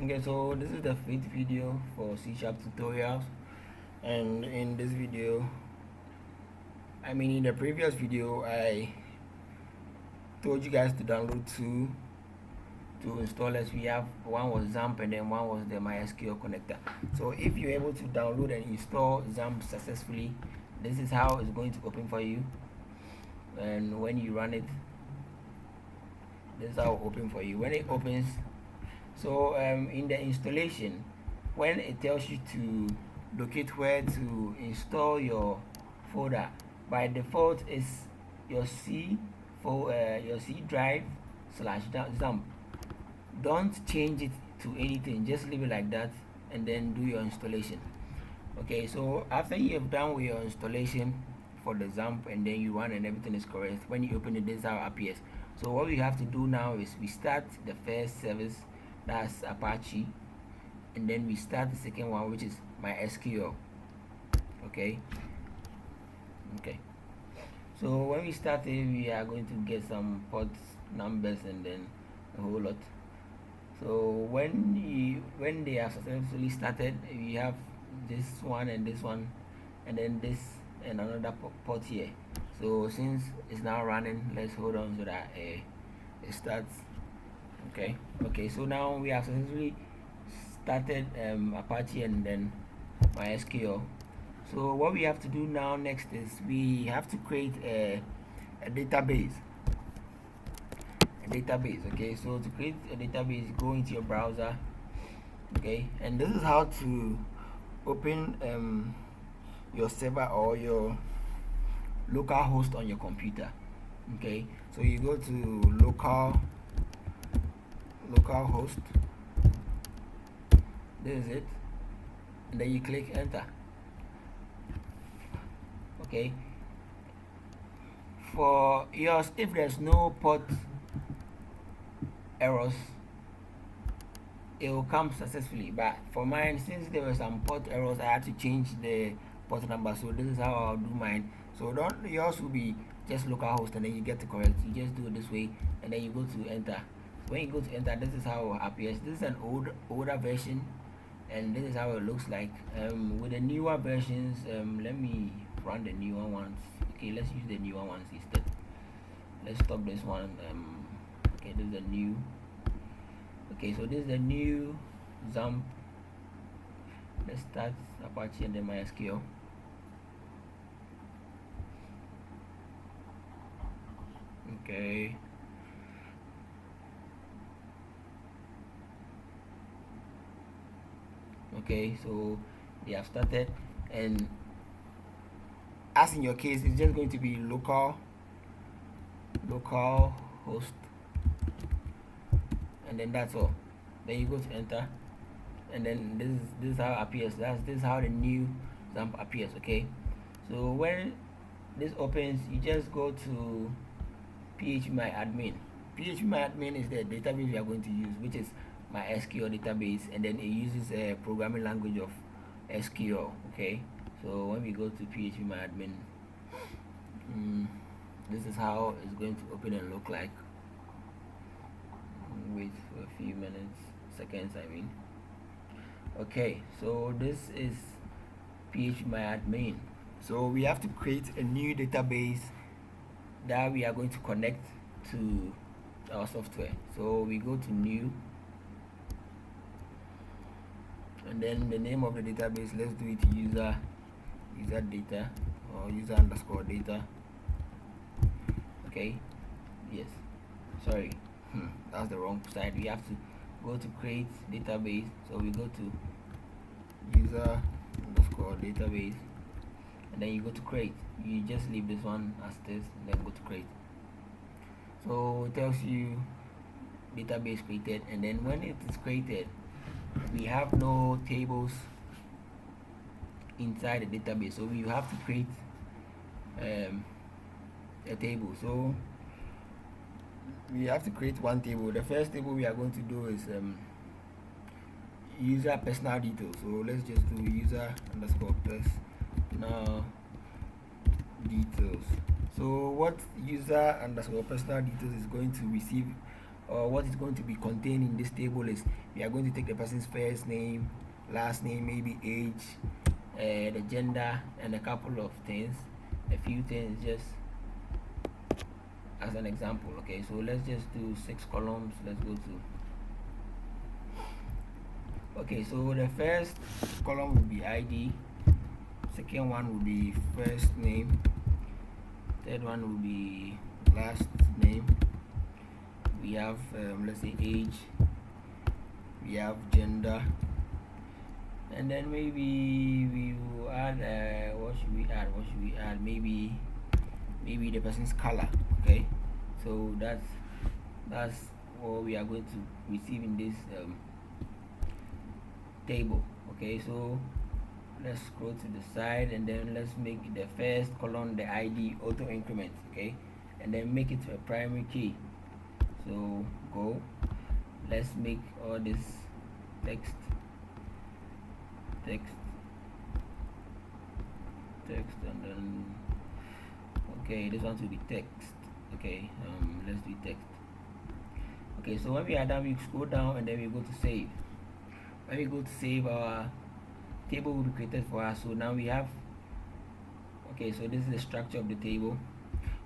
Okay, so this is the 5th video for C# tutorials, and in this video, in the previous video, I told you guys to download two installers. We have one was XAMPP and then one was the MySQL connector. So if you're able to download and install XAMPP successfully, this is how it's going to open for you. And when you run it, this is how it opens for you. When it opens, so in the installation, when it tells you to locate where to install your folder, by default is your C drive / XAMPP. Don't change it to anything, just leave it like that and then do your installation. Okay, so after you have done with your installation for the XAMPP and then you run and everything is correct, when you open it, this is how it appears. So what we have to do now is we start the first service, that's Apache, and then we start the second one, which is MySQL. Okay, so when we start it, we are going to get some port numbers and then a whole lot. So when they are successfully started, we have this one and this one, and then this and another port here. So since it's now running, let's hold on so that it starts. Okay, so now we have successfully started Apache and then MySQL. So what we have to do now next is we have to create a database. Okay, so to create a database, go into your browser. Okay, and this is how to open your server or your local host on your computer. Okay, so you go to local host, this is it, and then you click enter. Okay, for yours, if there's no port errors, it will come successfully, but for mine, since there were some port errors, I had to change the port number. So this is how I'll do mine. So yours will be just localhost and then you get it correct. You just do it this way and then you go to enter. When you go to enter, this is how it appears. This is an older version and this is how it looks like. With the newer versions, let me run the newer ones. Okay, let's use the newer ones instead. Let's stop this one. Okay, this is the new. Okay, so this is the new XAMPP. Let's start Apache and then MySQL. Okay, so they have started, and as in your case, it's just going to be local host, and then that's all. Then you go to enter, and then this is how it appears. This is how the new XAMPP appears. Okay, so when this opens, you just go to phpMyAdmin. phpMyAdmin is the database we are going to use, which is MySQL database, and then it uses a programming language of SQL. Okay, so when we go to phpMyAdmin, this is how it's going to open and look like. Wait for a few seconds. Okay, so this is phpMyAdmin. So we have to create a new database that we are going to connect to our software. So we go to new, and then the name of the database, let's do it user data or user_data. Okay, yes, sorry, that's the wrong side. We have to go to create database, so we go to user_database, and then you go to create. You just leave this one as this, then go to create. So it tells you database created, and then when it is created, we have no tables inside the database, so you have to create a table. So we have to create one table. The first table we are going to do is user personal details. So let's just do user_personal details. So what user_personal details is going to receive or what is going to be contained in this table is we are going to take the person's first name, last name, maybe age, the gender, and a couple of things, a few things, just as an example. Okay, so let's just do 6 columns. Let's go to, okay, so the first column will be ID, second one will be first name, third one will be last name, we have let's say age, we have gender, and then maybe we will add what should we add, maybe the person's color. Okay, so that's what we are going to receive in this table. Okay, so let's scroll to the side, and then let's make the first column the ID auto increment. Okay, and then make it a primary key. So go, let's make all this text, and then okay, this one will be text. Okay, let's do text. Okay, so when we are done, we scroll down and then we go to save. When we go to save, our table will be created for us. So now we have, okay, so this is the structure of the table.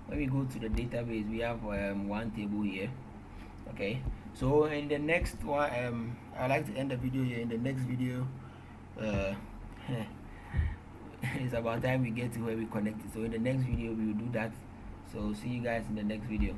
When we go to the database, we have one table here. Okay, so in the next one, I'd like to end the video here. In the next video, it's about time we get to where we connect it. So in the next video we will do that. So see you guys in the next video.